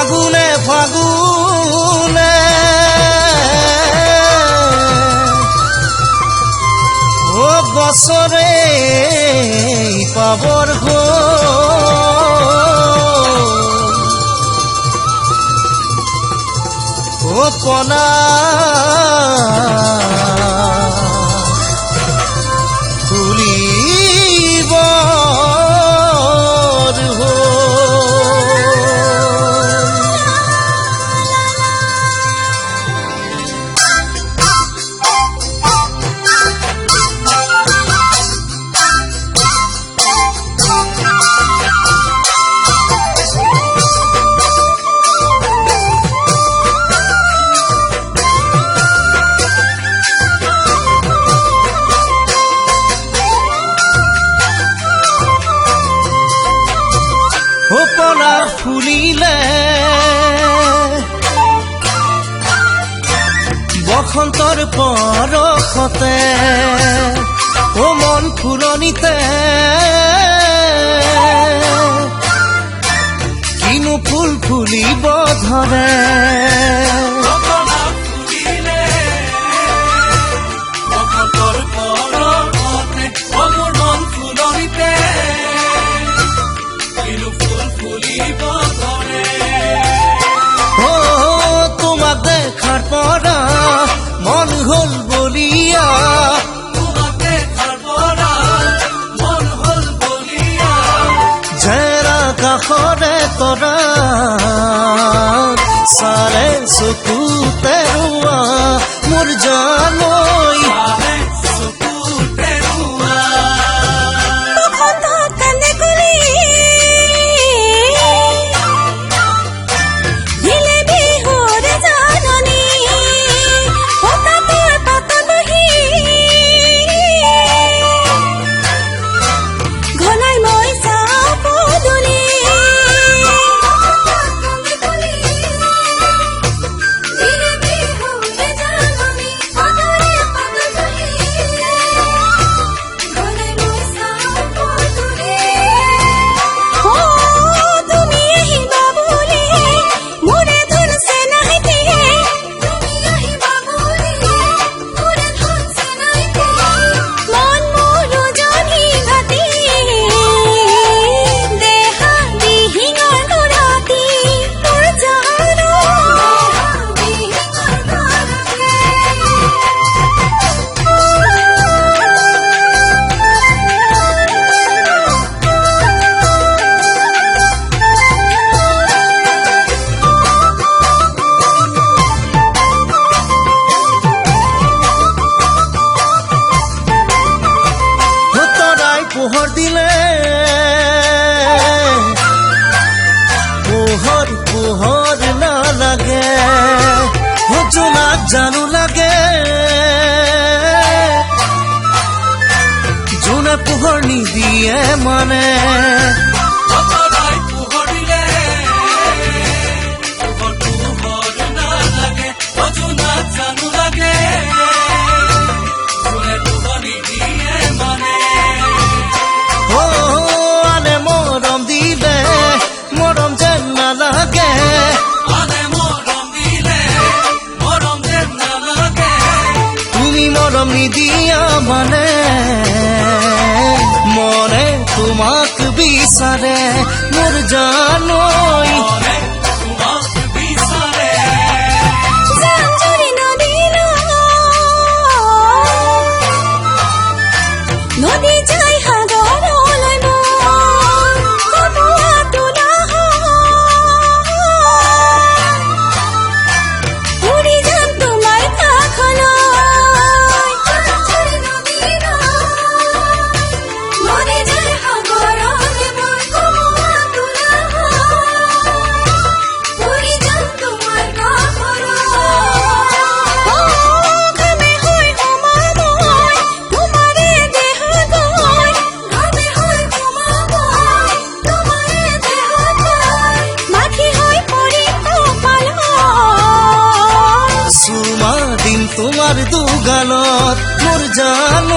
ফাগুনে ফাগুনে ও বছৰে পাবৰ গো ও পনা তুলিব পনা ফুলিলে বসন্তৰ পৰশতে ও মন ফুলনিতে কিনো ফুল ফুলিব ধৰে তোমাক দেখাৰ পৰা মন হল বলিয়া জেৰা কাষৰে তৰা চাৰে চকু তেৰুৱা মোৰ জানৈ পোহৰ দিলে পোহৰ পোহৰ নালাগে জোনাক জানো লাগে জোনে পোহৰ নিদিয়ে মানে নিদিয়া মানে মনে তোমাক বিচাৰে মোৰ জানৈ নদী যাই সাগৰলৈ তোমাৰ দুগালত মোৰ জান